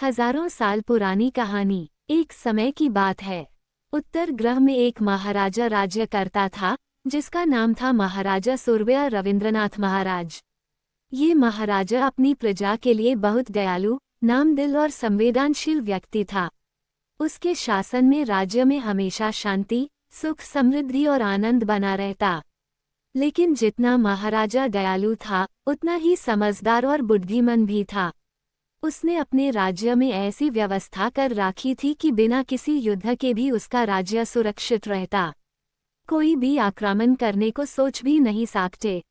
हजारों साल पुरानी कहानी। एक समय की बात है। उत्तर ग्रह में एक महाराजा राज्य करता था, जिसका नाम था महाराजा सूर्या रविंद्रनाथ महाराज। ये महाराजा अपनी प्रजा के लिए बहुत दयालु, नामदिल और संवेदनशील व्यक्ति था। उसके शासन में राज्य में हमेशा शांति, सुख, समृद्धि और आनंद बना रहता। लेकिन जितना महाराजा दयालु था, उतना ही समझदार और बुद्धिमान भी था। उसने अपने राज्य में ऐसी व्यवस्था कर राखी थी कि बिना किसी युद्ध के भी उसका राज्य सुरक्षित रहता। कोई भी आक्रमण करने को सोच भी नहीं सकते,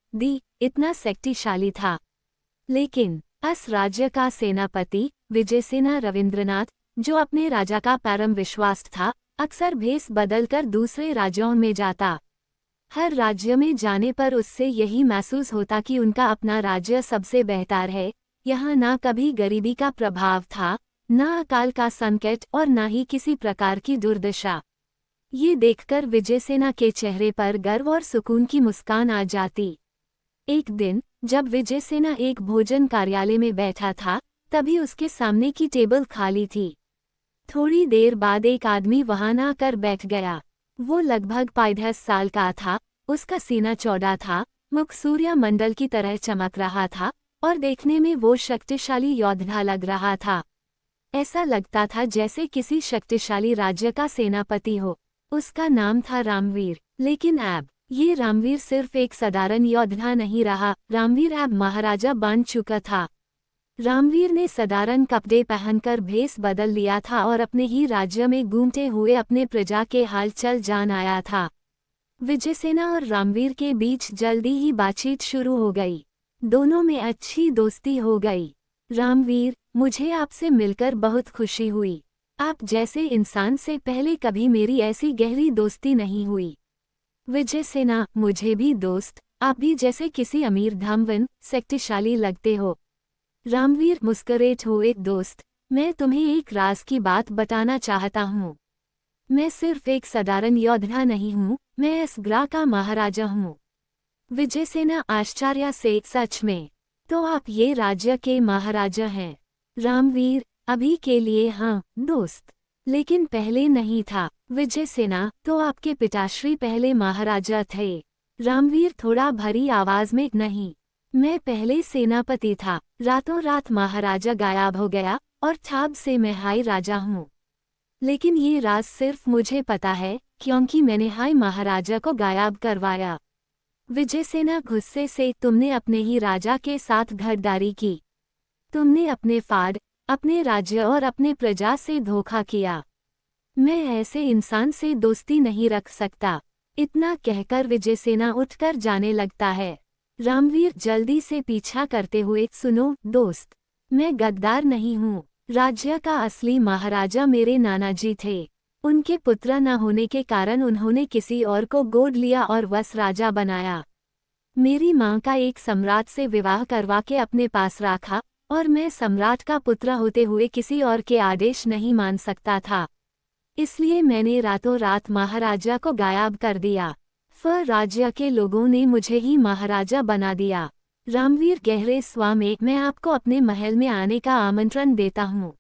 इतना शक्तिशाली था। लेकिन इस राज्य का सेनापति विजयसेना रविंद्रनाथ, जो अपने राजा का परम विश्वास था, अक्सर भेष बदलकर दूसरे राज्यों में जाता। हर राज्य में जाने पर उससे यही महसूस होता कि उनका अपना राज्य सबसे बेहतर है। यहाँ ना कभी गरीबी का प्रभाव था, ना अकाल का संकट और ना ही किसी प्रकार की दुर्दशा। ये देखकर विजयसेना के चेहरे पर गर्व और सुकून की मुस्कान आ जाती। एक दिन जब विजयसेना एक भोजन कार्यालय में बैठा था, तभी उसके सामने की टेबल खाली थी। थोड़ी देर बाद एक आदमी वहां आकर बैठ गया। वो लगभग 35 साल का था। उसका सीना चौड़ा था, मुख सूर्य मंडल की तरह चमक रहा था और देखने में वो शक्तिशाली योद्धा लग रहा था। ऐसा लगता था जैसे किसी शक्तिशाली राज्य का सेनापति हो। उसका नाम था रामवीर। लेकिन अब ये रामवीर सिर्फ एक साधारण योद्धा नहीं रहा, रामवीर अब महाराजा बन चुका था। रामवीर ने साधारण कपड़े पहनकर भेष बदल लिया था और अपने ही राज्य में घूमते हुए अपने प्रजा के हालचाल जान आया था। विजयसेना और रामवीर के बीच जल्दी ही बातचीत शुरू हो गई। दोनों में अच्छी दोस्ती हो गई। रामवीर, मुझे आपसे मिलकर बहुत खुशी हुई। आप जैसे इंसान से पहले कभी मेरी ऐसी गहरी दोस्ती नहीं हुई। विजयसेना, मुझे भी दोस्त, आप भी जैसे किसी अमीर धनवान शक्तिशाली लगते हो। रामवीर मुस्कुराते हुए, दोस्त, मैं तुम्हें एक राज की बात बताना चाहता हूँ। मैं सिर्फ एक साधारण योद्धा नहीं हूँ, मैं इस ग्रह का महाराजा हूँ। विजयसेना आश्चर्य से, सच में? तो आप ये राज्य के महाराजा हैं? रामवीर, अभी के लिए हाँ दोस्त, लेकिन पहले नहीं था। विजयसेना, तो आपके पिताश्री पहले महाराजा थे? रामवीर थोड़ा भरी आवाज में, नहीं, मैं पहले सेनापति था। रातों रात महाराजा गायब हो गया और तब से मैं हाई राजा हूँ। लेकिन ये राज सिर्फ मुझे पता है क्योंकि मैंने हाई महाराजा को गायब करवाया। विजयसेना गुस्से से, तुमने अपने ही राजा के साथ गद्दारी की। तुमने अपने फाड़, अपने राज्य और अपने प्रजा से धोखा किया। मैं ऐसे इंसान से दोस्ती नहीं रख सकता। इतना कहकर विजयसेना उठकर जाने लगता है। रामवीर जल्दी से पीछा करते हुए, सुनो दोस्त, मैं गद्दार नहीं हूँ। राज्य का असली महाराजा मेरे नानाजी थे। उनके पुत्र न होने के कारण उन्होंने किसी और को गोद लिया और वस राजा बनाया। मेरी माँ का एक सम्राट से विवाह करवा के अपने पास रखा और मैं सम्राट का पुत्र होते हुए किसी और के आदेश नहीं मान सकता था। इसलिए मैंने रातों रात महाराजा को गायब कर दिया। फिर राज्य के लोगों ने मुझे ही महाराजा बना दिया। रामवीर गहरे स्वर में, मैं आपको अपने महल में आने का आमंत्रण देता हूँ।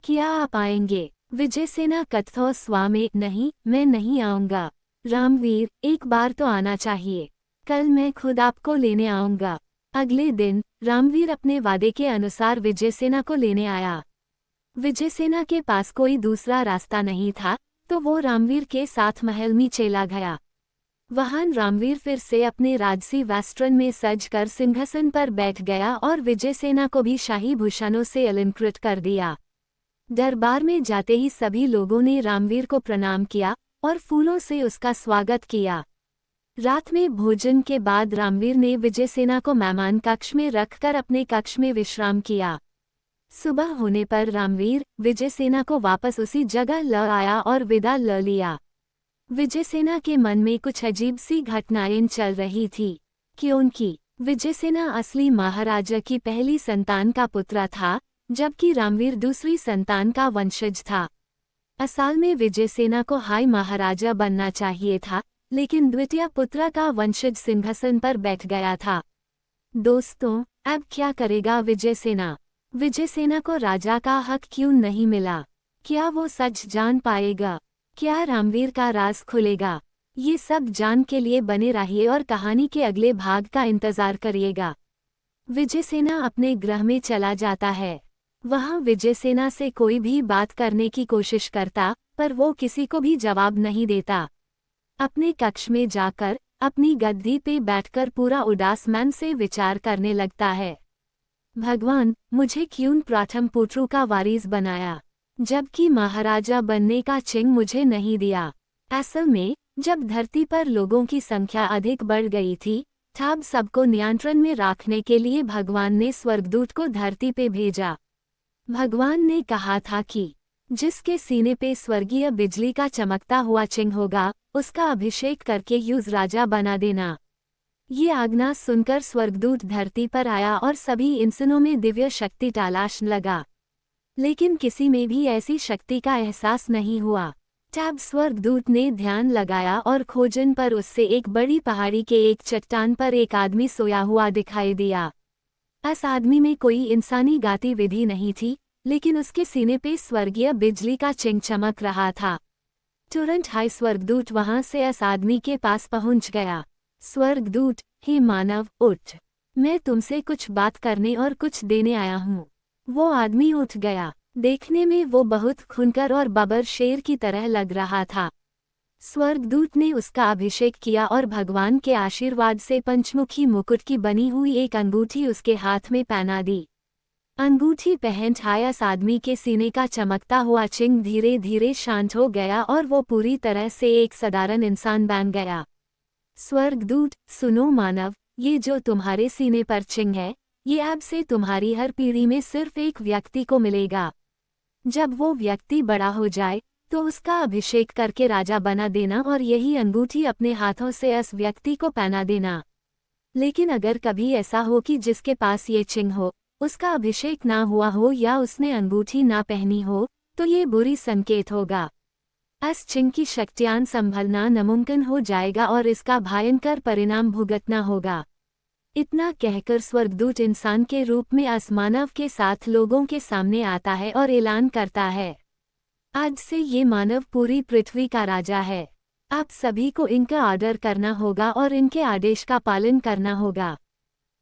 क्या आप आएंगे? विजयसेना कठोर स्वर में, नहीं, मैं नहीं आऊँगा। रामवीर, एक बार तो आना चाहिए। कल मैं खुद आपको लेने आऊँगा। अगले दिन रामवीर अपने वादे के अनुसार विजयसेना को लेने आया। विजयसेना के पास कोई दूसरा रास्ता नहीं था, तो वो रामवीर के साथ महल में चला गया। वहां रामवीर फिर से अपने राजसी वस्त्र में सजकर सिंहासन पर बैठ गया और विजयसेना को भी शाही भूषणों से अलंकृत कर दिया। दरबार में जाते ही सभी लोगों ने रामवीर को प्रणाम किया और फूलों से उसका स्वागत किया। रात में भोजन के बाद रामवीर ने विजयसेना को मेहमान कक्ष में रखकर अपने कक्ष में विश्राम किया। सुबह होने पर रामवीर विजयसेना को वापस उसी जगह ल आया और विदा ल लिया। विजयसेना के मन में कुछ अजीब सी घटनाएं चल रही थी, क्योंकि विजयसेना असली महाराजा की पहली संतान का पुत्र था, जबकि रामवीर दूसरी संतान का वंशज था। असल में विजयसेना को हाई महाराजा बनना चाहिए था, लेकिन द्वितीय पुत्र का वंशज सिंहासन पर बैठ गया था। दोस्तों, अब क्या करेगा विजयसेना? विजयसेना को राजा का हक क्यों नहीं मिला? क्या वो सच जान पाएगा? क्या रामवीर का राज खुलेगा? ये सब जान के लिए बने रहिए और कहानी के अगले भाग का इंतजार करिएगा। विजयसेना अपने गृह में चला जाता है। वहाँ विजयसेना से कोई भी बात करने की कोशिश करता, पर वो किसी को भी जवाब नहीं देता। अपने कक्ष में जाकर अपनी गद्दी पे बैठकर पूरा उदास मन से विचार करने लगता है। भगवान, मुझे क्यों प्रथम पुत्रु का वारिस बनाया, जबकि महाराजा बनने का चिन्ह मुझे नहीं दिया? असल में जब धरती पर लोगों की संख्या अधिक बढ़ गई थी, तब सबको नियंत्रण में रखने के लिए भगवान ने स्वर्गदूत को धरती पे भेजा। भगवान ने कहा था कि जिसके सीने पे स्वर्गीय बिजली का चमकता हुआ चिन्ह होगा, उसका अभिषेक करके युज राजा बना देना। ये आज्ञा सुनकर स्वर्गदूत धरती पर आया और सभी इंसानों में दिव्य शक्ति तलाशने लगा, लेकिन किसी में भी ऐसी शक्ति का एहसास नहीं हुआ। तब स्वर्गदूत ने ध्यान लगाया और खोजन पर उससे एक बड़ी पहाड़ी के एक चट्टान पर एक आदमी सोया हुआ दिखाई दिया। इस आदमी में कोई इंसानी गतिविधि नहीं थी, लेकिन उसके सीने पे स्वर्गीय बिजली का चिन्ह चमक रहा था। तुरंत हाय स्वर्गदूत वहां से इस आदमी के पास पहुंच गया। स्वर्गदूत, हे मानव, उठ, मैं तुमसे कुछ बात करने और कुछ देने आया हूँ। वो आदमी उठ गया। देखने में वो बहुत खुनकर और बबर शेर की तरह लग रहा था। स्वर्गदूत ने उसका अभिषेक किया और भगवान के आशीर्वाद से पंचमुखी मुकुट की बनी हुई एक अंगूठी उसके हाथ में पहना दी। अंगूठी पहन इस आदमी के सीने का चमकता हुआ चिन्ह धीरे धीरे शांत हो गया और वो पूरी तरह से एक साधारण इंसान बन गया। स्वर्गदूत, सुनो मानव, ये जो तुम्हारे सीने पर चिन्ह है, ये अब से तुम्हारी हर पीढ़ी में सिर्फ एक व्यक्ति को मिलेगा। जब वो व्यक्ति बड़ा हो जाए तो उसका अभिषेक करके राजा बना देना और यही अंगूठी अपने हाथों से इस व्यक्ति को पहना देना। लेकिन अगर कभी ऐसा हो कि जिसके पास ये चिन्ह हो, उसका अभिषेक ना हुआ हो या उसने अंगूठी ना पहनी हो, तो ये बुरी संकेत होगा। इस चिन्ह की शक्तियां संभलना नामुमकिन हो जाएगा और इसका भयंकर परिणाम भुगतना होगा। इतना कहकर स्वर्गदूत इंसान के रूप में इस मानव के साथ लोगों के सामने आता है और ऐलान करता है, आज से ये मानव पूरी पृथ्वी का राजा है। आप सभी को इनका आदर करना होगा और इनके आदेश का पालन करना होगा।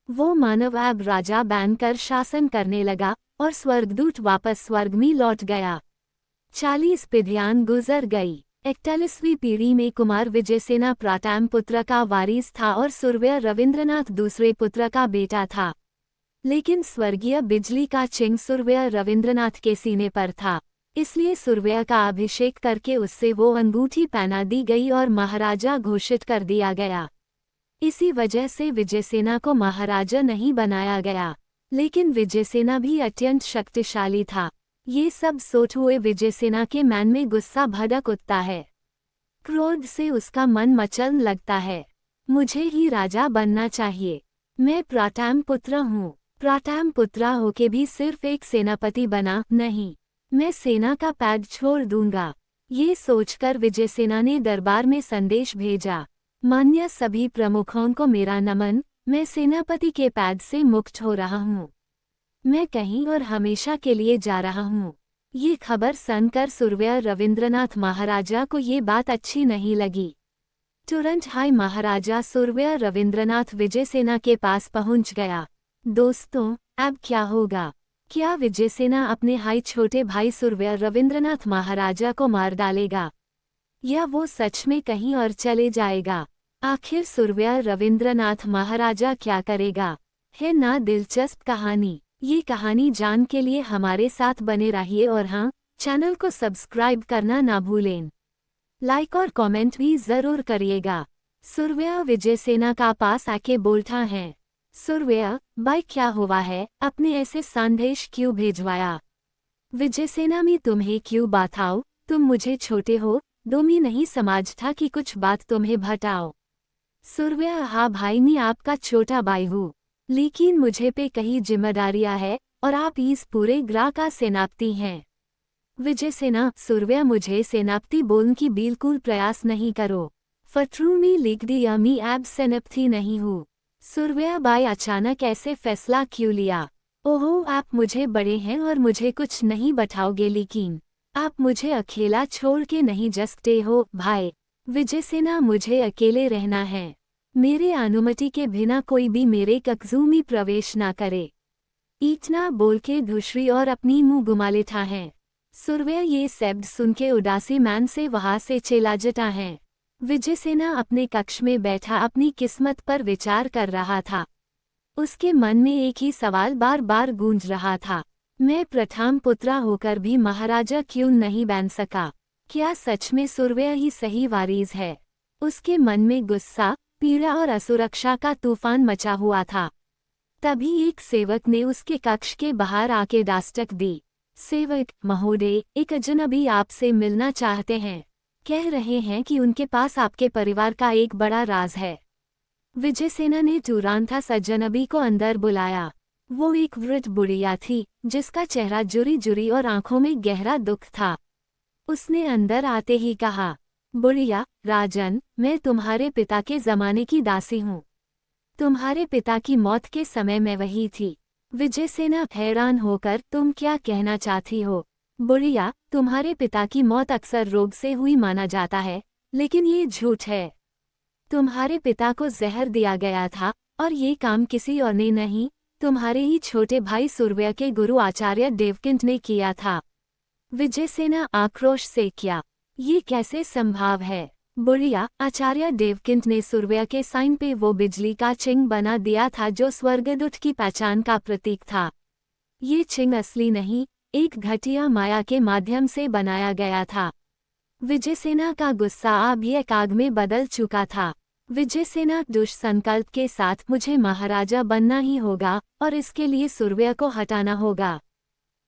वो मानव अब राजा बनकर शासन करने लगा और स्वर्गदूत वापस स्वर्ग में लौट गया। 40 पीढ़ियां गुजर गई। 41वीं पीढ़ी में कुमार विजयसेना प्रथम पुत्र का वारिस था और सूर्य रविंद्रनाथ दूसरे पुत्र का बेटा था। लेकिन स्वर्गीय बिजली का चिन्ह सूर्य रविंद्रनाथ के सीने पर था, इसलिए सूर्य का अभिषेक करके उससे वो अंगूठी पहना दी गई और महाराजा घोषित कर दिया गया। इसी वजह से विजयसेना को महाराजा नहीं बनाया गया, लेकिन विजयसेना भी अत्यंत शक्तिशाली था। ये सब सोच हुए विजयसेना के मन में गुस्सा भड़क उठता है। क्रोध से उसका मन मचलने लगता है। मुझे ही राजा बनना चाहिए। मैं प्रथम पुत्र हूँ। प्रथम पुत्र होके भी सिर्फ एक सेनापति बना नहीं, मैं सेना का पद छोड़ दूंगा। ये सोचकर विजयसेना ने दरबार में संदेश भेजा, मान्य सभी प्रमुखों को मेरा नमन, मैं सेनापति के पद से मुक्त हो रहा हूँ। मैं कहीं और हमेशा के लिए जा रहा हूँ। ये खबर सुनकर सूर्य रविंद्रनाथ महाराजा को ये बात अच्छी नहीं लगी। तुरंत हाय महाराजा सूर्य रविंद्रनाथ विजयसेना के पास पहुँच गया। दोस्तों, अब क्या होगा? क्या विजयसेना अपने हाई छोटे भाई सूर्य रविंद्रनाथ महाराजा को मार डालेगा, या वो सच में कहीं और चले जाएगा? आखिर सूर्य रविंद्रनाथ महाराजा क्या करेगा? है ना दिलचस्प कहानी। ये कहानी जान के लिए हमारे साथ बने रहिए और हाँ, चैनल को सब्सक्राइब करना ना भूलें। लाइक और कमेंट भी जरूर करिएगा। सूर्य विजयसेना का पास आके बोलता है, सूर्य भाई क्या हुआ है, अपने ऐसे संदेश क्यों भेजवाया? विजयसेना में तुम्हें क्यों बताओ, तुम मुझे छोटे हो, दोमी नहीं समझता कि कुछ बात तुम्हें भटाओ। सूर्य, हाँ भाई मैं आपका छोटा भाई हूँ, लेकिन मुझे पे कई जिम्मेदारियां है और आप इस पूरे ग्राह का सेनापति हैं। विजयसेना, सूर्य मुझे सेनापति बोलने की बिल्कुल प्रयास नहीं करो। फटरू में लिख दिया मैं अब सेनापति नहीं हूँ। सूर्य भाई अचानक ऐसे फैसला क्यों लिया? ओहो, आप मुझे बड़े हैं और मुझे कुछ नहीं बताओगे, लेकिन आप मुझे अकेला छोड़ के नहीं जा सकते हो भाई। विजयसेना, मुझे अकेले रहना है। मेरे अनुमति के बिना कोई भी मेरे कब्ज़ों में प्रवेश ना करे। इतना बोल के दूसरी और अपनी मुंह घुमा लेता है। सुरव्या ये शब्द सुन के उदासी मैन से वहां से चला जाता है। विजयसेना अपने कक्ष में बैठा अपनी किस्मत पर विचार कर रहा था। उसके मन में एक ही सवाल बार बार गूंज रहा था, मैं प्रथम पुत्रा होकर भी महाराजा क्यों नहीं बन सका? क्या सच में सुरव्या ही सही वारिस है? उसके मन में गुस्सा, पीड़ा और असुरक्षा का तूफान मचा हुआ था। तभी एक सेवक ने उसके कक्ष के बाहर आके दस्तक दी। सेवक महोदय, एक अजनबी आपसे मिलना चाहते हैं। कह रहे हैं कि उनके पास आपके परिवार का एक बड़ा राज है। विजयसेना ने तुरंत अजनबी को अंदर बुलाया। वो एक वृद्ध बुढ़िया थी, जिसका चेहरा जुरी जुरी और आंखों में गहरा दुख था। उसने अंदर आते ही कहा, बुढ़िया, राजन, मैं तुम्हारे पिता के जमाने की दासी हूँ। तुम्हारे पिता की मौत के समय मैं वही थी। विजयसेना हैरान होकर, तुम क्या कहना चाहती हो? बुढ़िया, तुम्हारे पिता की मौत अक्सर रोग से हुई माना जाता है, लेकिन ये झूठ है। तुम्हारे पिता को जहर दिया गया था, और ये काम किसी और ने नहीं, तुम्हारे ही छोटे भाई सुरव्या के गुरु आचार्य देवकिंत ने किया था। विजयसेना आक्रोश से, क्या ये कैसे संभव है? बुढ़िया, आचार्य देवकिंत ने सुरव्या के साइन पे वो बिजली का चिन्ह बना दिया था जो स्वर्गदूत की पहचान का प्रतीक था। ये चिन्ह असली नहीं, एक घटिया माया के माध्यम से बनाया गया था। विजयसेना का गुस्सा अब एक आग में बदल चुका था। विजयसेना दुष्संकल्प के साथ, मुझे महाराजा बनना ही होगा और इसके लिए सुरव्या को हटाना होगा।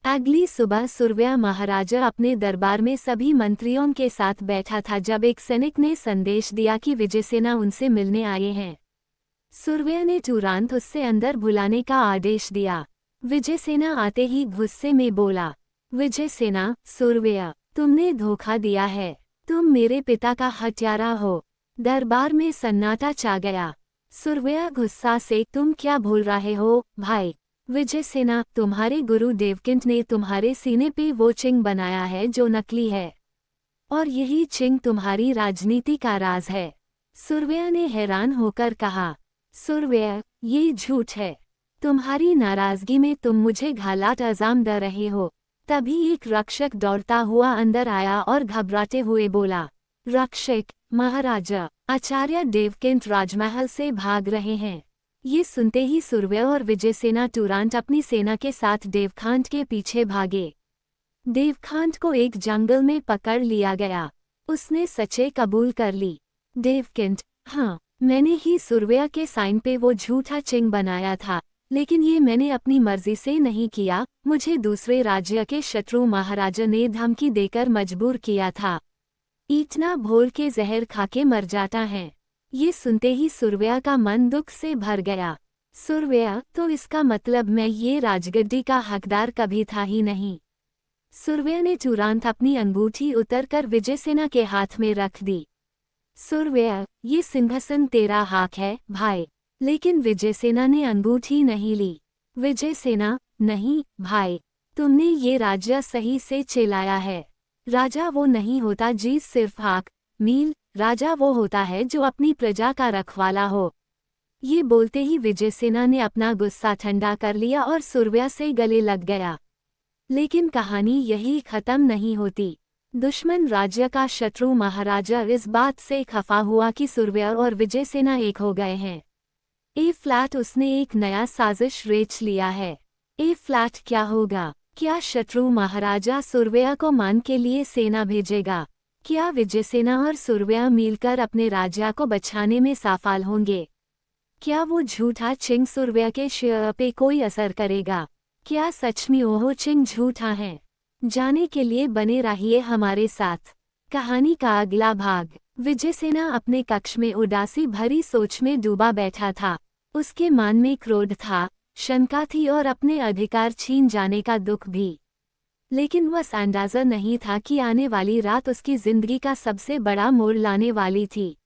अगली सुबह सुरव्या महाराजा अपने दरबार में सभी मंत्रियों के साथ बैठा था जब एक सैनिक ने संदेश दिया कि विजयसेना उनसे मिलने आए हैं। सुरव्या ने तुरंत उससे अंदर बुलाने का आदेश दिया। विजयसेना आते ही गुस्से में बोला, विजयसेना, सुरव्या, तुमने धोखा दिया है। तुम मेरे पिता का हत्यारा हो। दरबार में सन्नाटा छा गया। सुरव्या गुस्सा से, तुम क्या भूल रहे हो भाई? विजयसेना, तुम्हारे गुरु देवकिंत ने तुम्हारे सीने पे वो चिन्ह बनाया है जो नकली है, और यही चिन्ह तुम्हारी राजनीति का राज है। सुरव्या ने हैरान होकर कहा, सुरव्या, ये झूठ है। तुम्हारी नाराजगी में तुम मुझे घालात अजाम दे रहे हो। तभी एक रक्षक दौड़ता हुआ अंदर आया और घबराते हुए बोला, रक्षक, महाराजा, आचार्य देवकिंत राजमहल से भाग रहे हैं। ये सुनते ही सुरव्या और विजयसेना तुरंत अपनी सेना के साथ देवखांत के पीछे भागे। देवखांत को एक जंगल में पकड़ लिया गया। उसने सच्चाई कबूल कर ली। देवकिंत, हाँ, मैंने ही सुरव्या के साइन पे वो झूठा चिन्ह बनाया था, लेकिन ये मैंने अपनी मर्जी से नहीं किया, मुझे दूसरे राज्य के शत्रु महाराजा ने धमकी देकर मजबूर किया था। इतना भोल के जहर खाके मर जाता है। ये सुनते ही सुरव्या का मन दुख से भर गया। सुरव्या, तो इसका मतलब मैं ये राजगद्दी का हकदार कभी था ही नहीं। सुरव्या ने तुरंत अपनी अंगूठी उतरकर विजयसेना के हाथ में रख दी। सुरव्या, ये सिंहासन तेरा हक है भाई। लेकिन विजयसेना ने अंगूठी नहीं ली। विजयसेना, नहीं भाई, तुमने ये राज्य सही से चलाया है। राजा वो नहीं होता जी सिर्फ हाक मील, राजा वो होता है जो अपनी प्रजा का रखवाला हो। ये बोलते ही विजयसेना ने अपना गुस्सा ठंडा कर लिया और सुरव्या से गले लग गया। लेकिन कहानी यही खत्म नहीं होती। दुश्मन राज्य का शत्रु महाराजा इस बात से खफा हुआ कि सुरव्या और विजयसेना एक हो गए हैं। ए फ्लैट, उसने एक नया साजिश रेच लिया है। ए फ्लैट, क्या होगा? क्या शत्रु महाराजा सुरव्या को मान के लिए सेना भेजेगा? क्या विजयसेना और सुरव्या मिलकर अपने राज्य को बचाने में सफल होंगे? क्या वो झूठा चिन्ह सुरव्या के शेयर पे कोई असर करेगा? क्या सच में वो चिन्ह झूठा है? जाने के लिए बने रहिए हमारे साथ। कहानी का अगला भाग। विजयसेना अपने कक्ष में उदासी भरी सोच में डूबा बैठा था। उसके मन में क्रोध था, शंका थी और अपने अधिकार छीन जाने का दुख भी। लेकिन वह अंदाजा नहीं था कि आने वाली रात उसकी जिंदगी का सबसे बड़ा मोड़ लाने वाली थी।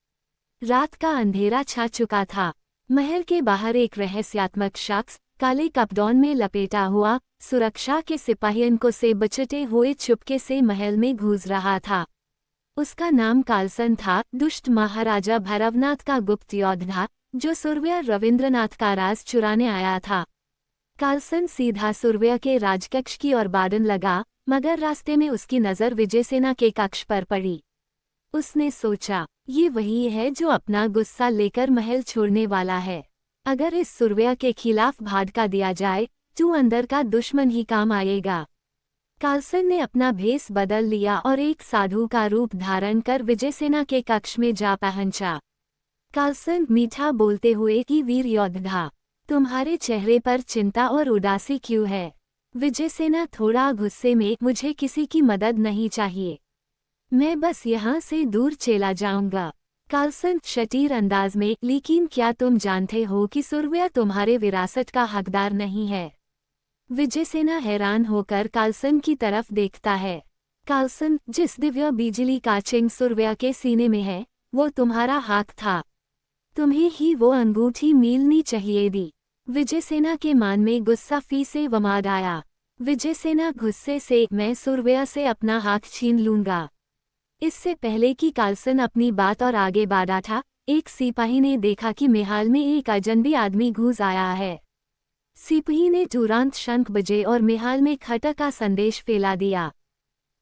रात का अंधेरा छा चुका था। महल के बाहर एक रहस्यात्मक शख्स काले कपड़ों में लपेटा हुआ, सुरक्षा के सिपाहियों से बचते हुए चुपके से महल में घुस रहा था। उसका नाम कालसन था, दुष्ट महाराजा भैरवनाथ का गुप्त योद्धा, जो सूर्य रविंद्रनाथ का राज चुराने आया था। कालसन सीधा सूर्य के राजकक्ष की ओर बढ़ने लगा, मगर रास्ते में उसकी नज़र विजयसेना के कक्ष पर पड़ी। उसने सोचा, ये वही है जो अपना गुस्सा लेकर महल छोड़ने वाला है। अगर इस सूर्य के खिलाफ भड़का दिया जाए तो अंदर का दुश्मन ही काम आएगा। कालसन ने अपना भेष बदल लिया और एक साधु का रूप धारण कर विजयसेना के कक्ष में जा पहुंचा। कालसन मीठा बोलते हुए कि वीर योद्धा, तुम्हारे चेहरे पर चिंता और उदासी क्यों है? विजयसेना थोड़ा गुस्से में, मुझे किसी की मदद नहीं चाहिए, मैं बस यहाँ से दूर चला जाऊंगा। कालसन शतीर अंदाज में, लेकिन क्या तुम जानते हो कि सूर्य तुम्हारे विरासत का हकदार नहीं है? विजयसेना हैरान होकर कालसन की तरफ देखता है। कालसन, जिस दिव्य बिजली का चिन्ह सूर्य के सीने में है, वो तुम्हारा हाथ था। तुम्हें ही वो अंगूठी मिलनी चाहिए थी। विजयसेना के मन में गुस्सा फी से वमाद आया। विजयसेना गुस्से से, मैं सूर्य से अपना हाथ छीन लूंगा। इससे पहले कि कालसन अपनी बात और आगे बढ़ा था, एक सिपाही ने देखा कि महल में एक अजनबी आदमी घुस आया है। सिपाही ने तुरंत शंख बजे और महल में खतरा का संदेश फैला दिया।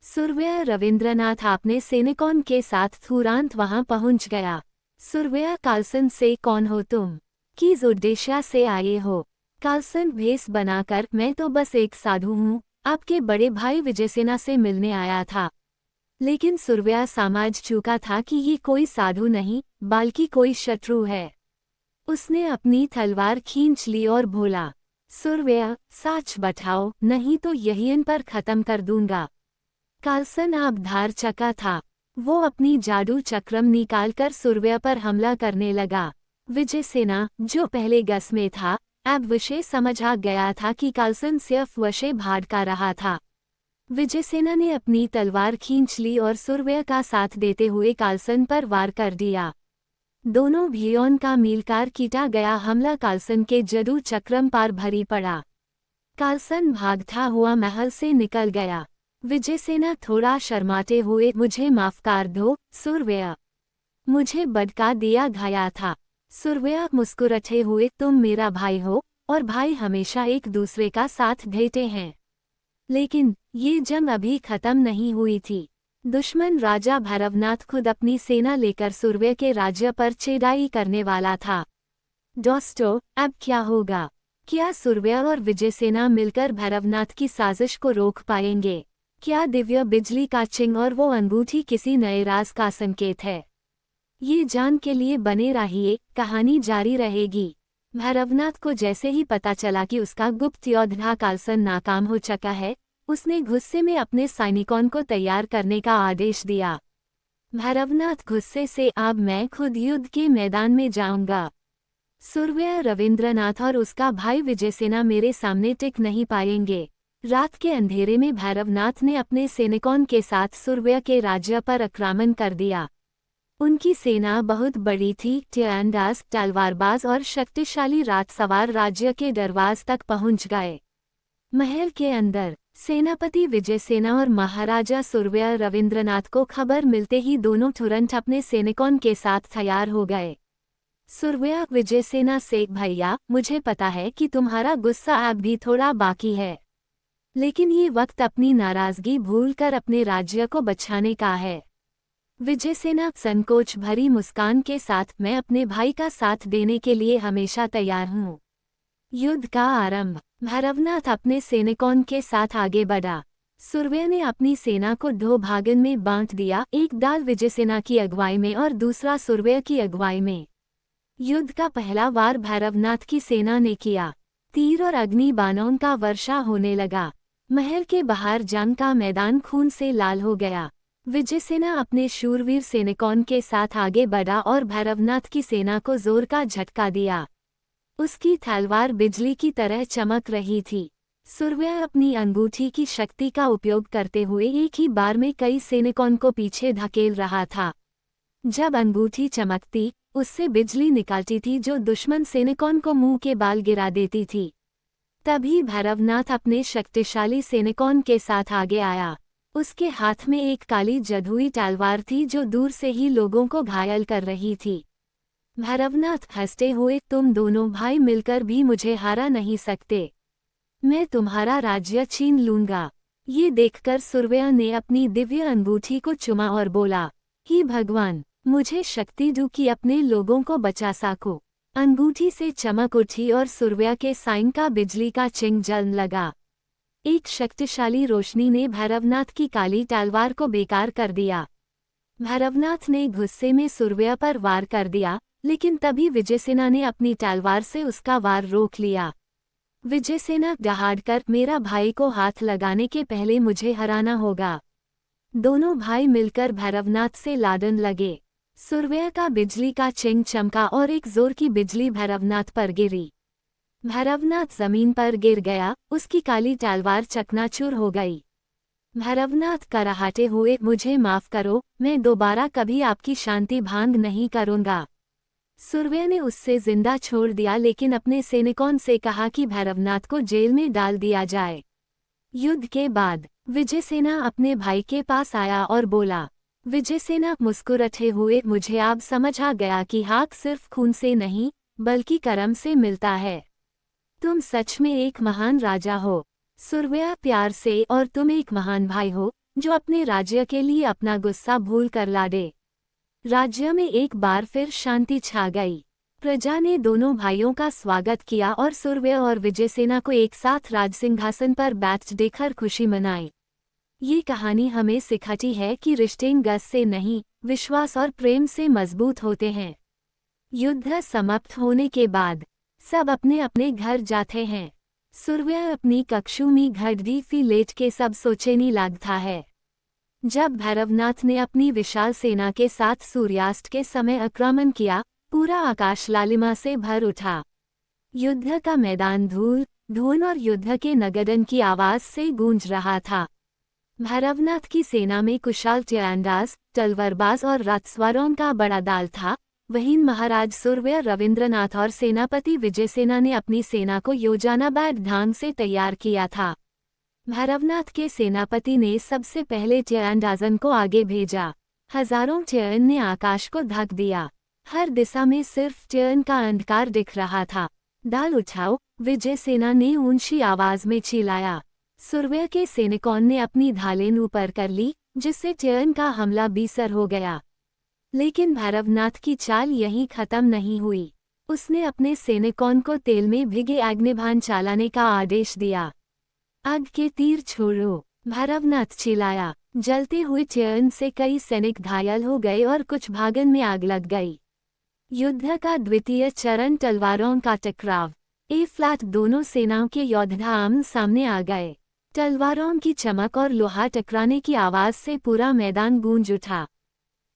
सूर्य रविंद्रनाथ अपने सैनिकों के साथ तुरंत वहां पहुंच गया। सूर्य कालसन से, कौन हो तुम? किस उद्देश्य से आए हो? कालसन भेष बनाकर, मैं तो बस एक साधु हूँ, आपके बड़े भाई विजयसेना से मिलने आया था। लेकिन सूर्य समझ चुका था कि ये कोई साधु नहीं, बल्कि कोई शत्रु है। उसने अपनी तलवार खींच ली और बोला, सूर्य, सच बताओ, नहीं तो यही इन पर खत्म कर दूंगा। कालसन अब धार चका था। वो अपनी जादू चक्रम निकालकर सूर्य पर हमला करने लगा। विजयसेना, जो पहले गस में था, अब विषय समझ आ गया था कि कालसन सिर्फ वशे भड़का रहा था। विजयसेना ने अपनी तलवार खींच ली और सूर्य का साथ देते हुए कालसन पर वार कर दिया। दोनों भाइयों का मिलकर किया गया हमला कालसन के जादू चक्रम पर भरी पड़ा। कालसन भागता हुआ महल से निकल गया। विजयसेना थोड़ा शर्माते हुए, मुझे माफ कर दो सूर्य, मुझे भड़का दिया गया था। सूर्य मुस्कुराते हुए, तुम मेरा भाई हो और भाई हमेशा एक दूसरे का साथ देते हैं। लेकिन ये जंग अभी खत्म नहीं हुई थी। दुश्मन राजा भैरवनाथ खुद अपनी सेना लेकर सूर्य के राज्य पर चढ़ाई करने वाला था। दोस्तों, अब क्या होगा? क्या सूर्य और विजयसेना मिलकर भैरवनाथ की साजिश को रोक पाएंगे? क्या दिव्य बिजली का चिन्ह और वो अंगूठी किसी नए राज का संकेत है? ये जान के लिए बने रहिए, कहानी जारी रहेगी। भैरवनाथ को जैसे ही पता चला कि उसका गुप्त योद्धा कालसन नाकाम हो चुका है, उसने गुस्से में अपने सैनिकों को तैयार करने का आदेश दिया। भैरवनाथ गुस्से से, अब मैं खुद युद्ध के मैदान में जाऊंगा। सूर्य रविंद्रनाथ और उसका भाई विजयसेना मेरे सामने टिक नहीं पाएंगे। रात के अंधेरे में भैरवनाथ ने अपने सैनिकों के साथ सूर्य के राज्य पर आक्रमण कर दिया। उनकी सेना बहुत बड़ी थी, तीरंदाज, तलवारबाज और शक्तिशाली राजसवार राज्य के दरवाजे तक पहुंच गए। महल के अंदर सेनापति विजयसेना और महाराजा सूर्य रविंद्रनाथ को खबर मिलते ही दोनों तुरंत अपने सैनिकों के साथ तैयार हो गए। सूर्य विजयसेना से, भैया, मुझे पता है कि तुम्हारा गुस्सा अब भी थोड़ा बाकी है, लेकिन ये वक्त अपनी नाराजगी भूलकर अपने राज्य को बचाने का है। विजयसेना संकोच भरी मुस्कान के साथ, मैं अपने भाई का साथ देने के लिए हमेशा तैयार हूँ। युद्ध का आरंभ। भैरवनाथ अपने सैनिकों के साथ आगे बढ़ा। सूर्य ने अपनी सेना को दो भागों में बांट दिया, एक दल विजयसेना की अगुवाई में और दूसरा सूर्य की अगुवाई में। युद्ध का पहला वार भैरवनाथ की सेना ने किया। तीर और अग्नि बाणों का वर्षा होने लगा। महल के बाहर जंग का मैदान खून से लाल हो गया। विजयसेना अपने शूरवीर सैनिकों के साथ आगे बढ़ा और भैरवनाथ की सेना को जोर का झटका दिया। उसकी तलवार बिजली की तरह चमक रही थी। सूर्य अपनी अंगूठी की शक्ति का उपयोग करते हुए एक ही बार में कई सैनिकों को पीछे धकेल रहा था। जब अंगूठी चमकती, उससे बिजली निकलती थी जो दुश्मन सैनिकों को मुंह के बाल गिरा देती थी। तभी भैरवनाथ अपने शक्तिशाली सैनिकों के साथ आगे आया। उसके हाथ में एक काली जदुई तलवार थी जो दूर से ही लोगों को घायल कर रही थी। भैरवनाथ हंसते हुए, तुम दोनों भाई मिलकर भी मुझे हरा नहीं सकते। मैं तुम्हारा राज्य छीन लूंगा। ये देखकर सूर्या ने अपनी दिव्य अंगूठी को चुमा और बोला, हे भगवान, मुझे शक्ति दो कि अपने लोगों को बचा सकूं। अंगूठी से चमक उठी और सूर्या के साइन का बिजली का चिंग जलने लगा। एक शक्तिशाली रोशनी ने भैरवनाथ की काली तलवार को बेकार कर दिया। भैरवनाथ ने गुस्से में सूर्या पर वार कर दिया, लेकिन तभी विजयसेना ने अपनी तलवार से उसका वार रोक लिया। विजयसेना दहाड़कर, मेरा भाई को हाथ लगाने के पहले मुझे हराना होगा। दोनों भाई मिलकर भैरवनाथ से लड़ने लगे। सूर्या का बिजली का चिंग चमका और एक जोर की बिजली भैरवनाथ पर गिरी। भैरवनाथ जमीन पर गिर गया, उसकी काली तलवार चकनाचूर हो गई। भैरवनाथ कराहते हुए, मुझे माफ करो, मैं दोबारा कभी आपकी शांति भंग नहीं करूंगा। सूर्या ने उससे जिंदा छोड़ दिया, लेकिन अपने सैनिकों से कहा कि भैरवनाथ को जेल में डाल दिया जाए। युद्ध के बाद विजयसेना अपने भाई के पास आया और बोला, विजयसेना मुस्कुराते हुए, मुझे अब समझ आ गया कि हक सिर्फ खून से नहीं बल्कि कर्म से मिलता है। तुम सच में एक महान राजा हो सूर्या प्यार से, और तुम एक महान भाई हो जो अपने राज्य के लिए अपना गुस्सा भूल कर लड़े। राज्य में एक बार फिर शांति छा गई। प्रजा ने दोनों भाइयों का स्वागत किया और सूर्या और विजयसेना को एक साथ राजसिंहासन पर बैठ देखकर खुशी मनाई। ये कहानी हमें सिखाती है कि रिश्ते गस से नहीं, विश्वास और प्रेम से मजबूत होते हैं। युद्ध समाप्त होने के बाद सब अपने अपने घर जाते हैं। सूर्या अपनी कक्षों में घड़ी फी लेट के सब सोचने लगता है। जब भैरवनाथ ने अपनी विशाल सेना के साथ सूर्यास्त के समय आक्रमण किया, पूरा आकाश लालिमा से भर उठा। युद्ध का मैदान धूल, धुन और युद्ध के नगरन की आवाज से गूंज रहा था। भैरवनाथ की सेना में कुशल तीरंदाज, तलवारबाज और रथसवारों का बड़ा दल था। वहीं महाराज सूर्या रविंद्रनाथ और सेनापति विजयसेना ने अपनी सेना को योजनाबद्ध ढंग से तैयार किया था। भैरवनाथ के सेनापति ने सबसे पहले तीरंदाजन को आगे भेजा। हजारों तीरन ने आकाश को ढक दिया। हर दिशा में सिर्फ तीरन का अंधकार दिख रहा था। ढाल उठाओ, विजयसेना ने ऊंची आवाज में चिल्लाया। सूर्या के सैनिकों ने अपनी ढालें ऊपर कर ली, जिससे तीरन का हमला बेसर हो गया। लेकिन भैरवनाथ की चाल यहीं खत्म नहीं हुई। उसने अपने सैनिकों को तेल में भिगे अग्निबाण चलाने का आदेश दिया। आग के तीर छोड़ो, भैरवनाथ चिल्लाया। जलते हुए तीरन से कई सैनिक घायल हो गए और कुछ भागन में आग लग गई। युद्ध का द्वितीय चरण तलवारों का टकराव। ए फ्लैट दोनों सेनाओं के योद्धा आमने सामने आ गए। तलवारों की चमक और लोहा टकराने की आवाज से पूरा मैदान गूंज उठा।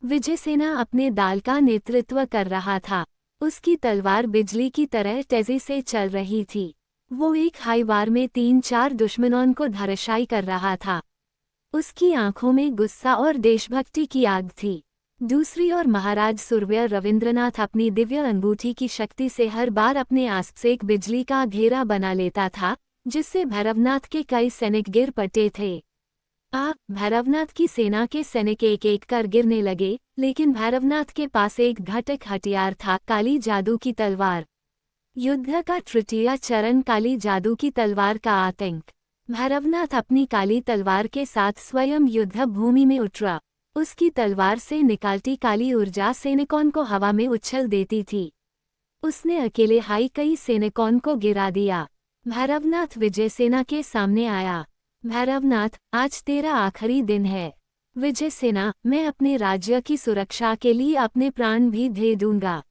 विजयसेना अपने दल का नेतृत्व कर रहा था। उसकी तलवार बिजली की तरह तेजी से चल रही थी। वो एक हाई वार में 3-4 दुश्मनों को धराशायी कर रहा था। उसकी आंखों में गुस्सा और देशभक्ति की आग थी। दूसरी ओर महाराज सूर्या रविंद्रनाथ अपनी दिव्य अंगूठी की शक्ति से हर बार अपने आसपास एक बिजली का घेरा बना लेता था, जिससे भैरवनाथ के कई सैनिक गिर पड़ते थे। भैरवनाथ की सेना के सैनिक एक एक कर गिरने लगे, लेकिन भैरवनाथ के पास एक घातक हथियार था, काली जादू की तलवार। युद्ध का तृतीय चरण, काली जादू की तलवार का आतंक। भैरवनाथ अपनी काली तलवार के साथ स्वयं युद्ध भूमि में उतरा। उसकी तलवार से निकलती काली ऊर्जा सैनिकों को हवा में उछल देती थी। उसने अकेले कई सैनिकों को गिरा दिया। भैरवनाथ विजयसेना के सामने आया। भैरवनाथ, आज तेरा आखिरी दिन है। विजयसेना, मैं अपने राज्य की सुरक्षा के लिए अपने प्राण भी दे दूंगा।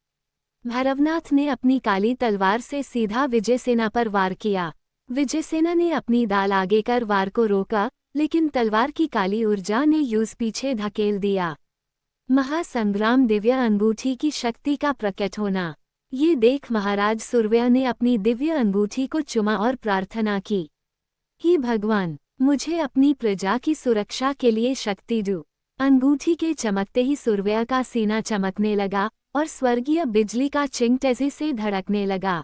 भैरवनाथ ने अपनी काली तलवार से सीधा विजयसेना पर वार किया। विजयसेना ने अपनी दाल आगे कर वार को रोका, लेकिन तलवार की काली ऊर्जा ने यूज पीछे धकेल दिया। महासंग्राम, दिव्य अंगूठी की शक्ति का प्रकट होना। ये देख महाराज सूर्या ने अपनी दिव्य अंगूठी को चुमा और प्रार्थना की, हे भगवान, मुझे अपनी प्रजा की सुरक्षा के लिए शक्ति दो। अंगूठी के चमकते ही सूर्या का सीना चमकने लगा और स्वर्गीय बिजली का चिंग तेजी से धड़कने लगा।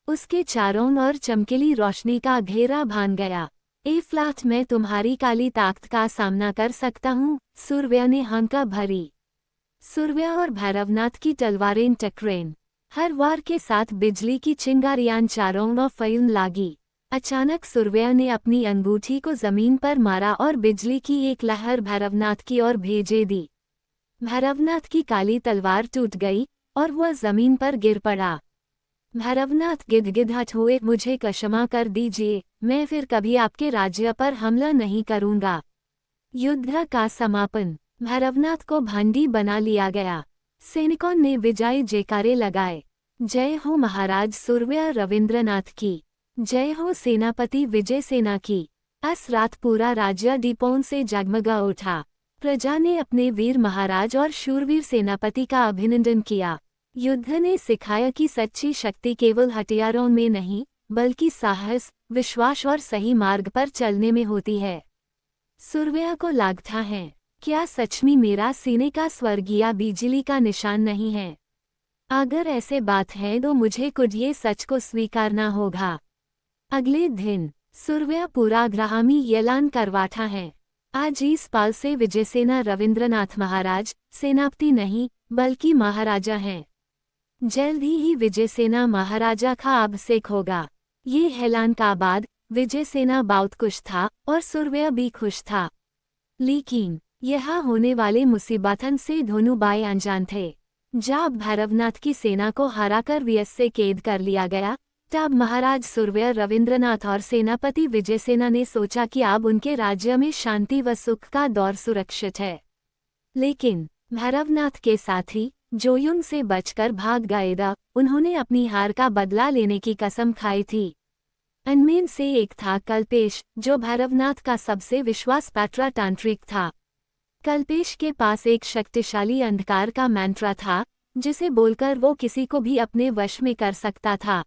उसके चारों ओर चमकीली रोशनी का घेरा बांध गया। ए फ्लाट, मैं तुम्हारी काली ताकत का सामना कर सकता हूँ, सूर्या ने हंका भरी। सूर्या और भैरवनाथ की तलवारें टकराईं। हर वार के साथ बिजली की चिंगारियां चारों ओर फैलने लगी। अचानक सूर्या ने अपनी अंगूठी को जमीन पर मारा और बिजली की एक लहर भैरवनाथ की ओर भेजे दी। भैरवनाथ की काली तलवार टूट गई और वह जमीन पर गिर पड़ा। भैरवनाथ गिड़गिड़ाते हुए, मुझे क्षमा कर दीजिए, मैं फिर कभी आपके राज्य पर हमला नहीं करूंगा। युद्ध का समापन। भैरवनाथ को बंदी बना लिया गया। सैनिकों ने विजयी जयकारे लगाए। जय हो महाराज सूर्या रविंद्रनाथ की, जय हो सेनापति विजय सेना की। इस रात पूरा राज्य दीपों से जगमगा उठा। प्रजा ने अपने वीर महाराज और शूरवीर सेनापति का अभिनंदन किया। युद्ध ने सिखाया कि सच्ची शक्ति केवल हथियारों में नहीं, बल्कि साहस, विश्वास और सही मार्ग पर चलने में होती है। सूर्या को लगता है, क्या सच में मेरा सीने का स्वर्ग या बिजली का निशान नहीं है? अगर ऐसे बात है तो मुझे खुद ये सच को स्वीकारना होगा। अगले दिन सूर्या पूरा ग्रामी ऐलान करवाता है, आज इस पल से विजयसेना रविंद्रनाथ महाराज सेनापति नहीं बल्कि महाराजा हैं। जल्द ही विजयसेना महाराजा का अभिषेक होगा। ये ऐलान का बाद विजयसेना बहुत खुश था और सूर्या भी खुश था। लेकिन यहाँ होने वाले मुसीबतन से दोनों भाई अनजान थे। जब भैरवनाथ की सेना को हराकर व्यस से कैद कर लिया गया, तब महाराज सूर्या रविंद्रनाथ और सेनापति विजयसेना ने सोचा कि अब उनके राज्य में शांति व सुख का दौर सुरक्षित है। लेकिन भैरवनाथ के साथी जो युद्ध से बचकर भाग गए थे, उन्होंने अपनी हार का बदला लेने की कसम खाई थी। उनमें से एक था कल्पेश, जो भैरवनाथ का सबसे विश्वासपात्र तांत्रिक था। कल्पेश के पास एक शक्तिशाली अंधकार का मंत्र था, जिसे बोलकर वो किसी को भी अपने वश में कर सकता था।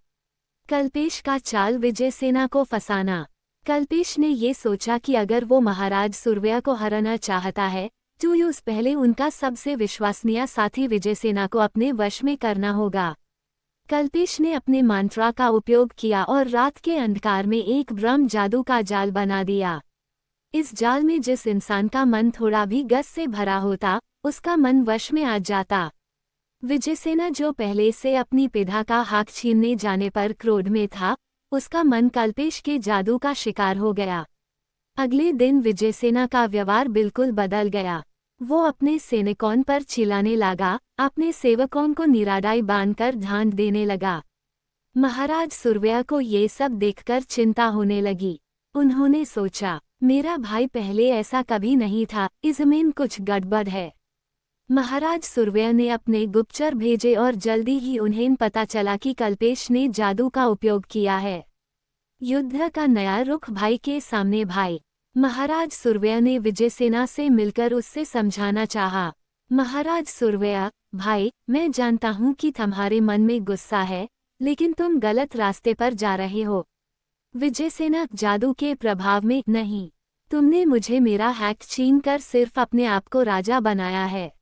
कल्पेश का चाल विजयसेना को फंसाना। कल्पेश ने ये सोचा कि अगर वो महाराज सूर्या को हराना चाहता है, तो उस पहले उनका सबसे विश्वसनीय साथी विजयसेना को अपने वश में करना होगा। कल्पेश ने अपने मंत्र का उपयोग किया और रात के अंधकार में एक ब्रह्म जादू का जाल बना दिया। इस जाल में जिस इंसान का मन थोड़ा भी गस से भरा होता, उसका मन वश में आ जाता। विजयसेना, जो पहले से अपनी पिता का हक छीनने जाने पर क्रोध में था, उसका मन कल्पेश के जादू का शिकार हो गया। अगले दिन विजयसेना का व्यवहार बिल्कुल बदल गया। वो अपने सैनिकों पर चिल्लाने लगा, अपने सेवकों को निरादाई बांधकर ढांढ देने लगा। महाराज सूर्या को ये सब देखकर चिंता होने लगी। उन्होंने सोचा, मेरा भाई पहले ऐसा कभी नहीं था, इसमें कुछ गड़बड़ है। महाराज सूर्या ने अपने गुप्तचर भेजे और जल्दी ही उन्हें पता चला कि कल्पेश ने जादू का उपयोग किया है। युद्ध का नया रुख भाई के सामने। भाई महाराज सूर्या ने विजयसेना से मिलकर उससे समझाना चाहा। महाराज सूर्या, भाई, मैं जानता हूँ कि तुम्हारे मन में गुस्सा है, लेकिन तुम गलत रास्ते पर जा रहे हो। विजयसेना, जादू के प्रभाव में नहीं, तुमने मुझे मेरा हक छीन कर सिर्फ अपने आप को राजा बनाया है।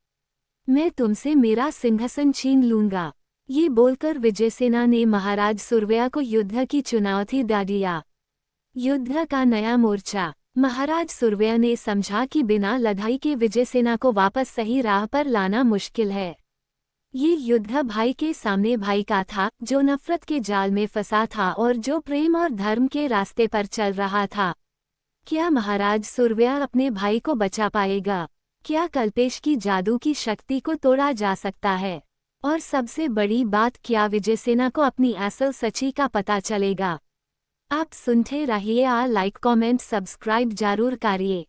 मैं तुमसे मेरा सिंहासन छीन लूंगा। ये बोलकर विजयसेना ने महाराज सूर्या को युद्ध की चुनौती दे दिया। युद्ध का नया मोर्चा। महाराज सूर्या ने समझा कि बिना लड़ाई के विजयसेना को वापस सही राह पर लाना मुश्किल है। ये युद्ध भाई के सामने भाई का था, जो नफरत के जाल में फंसा था और जो प्रेम और धर्म के रास्ते पर चल रहा था। क्या महाराज सूर्या अपने भाई को बचा पाएगा? क्या कल्पेश की जादू की शक्ति को तोड़ा जा सकता है? और सबसे बड़ी बात, क्या विजयसेना को अपनी असल सच्ची का पता चलेगा? आप सुनते रहिए। लाइक, कमेंट, सब्सक्राइब जरूर करिए।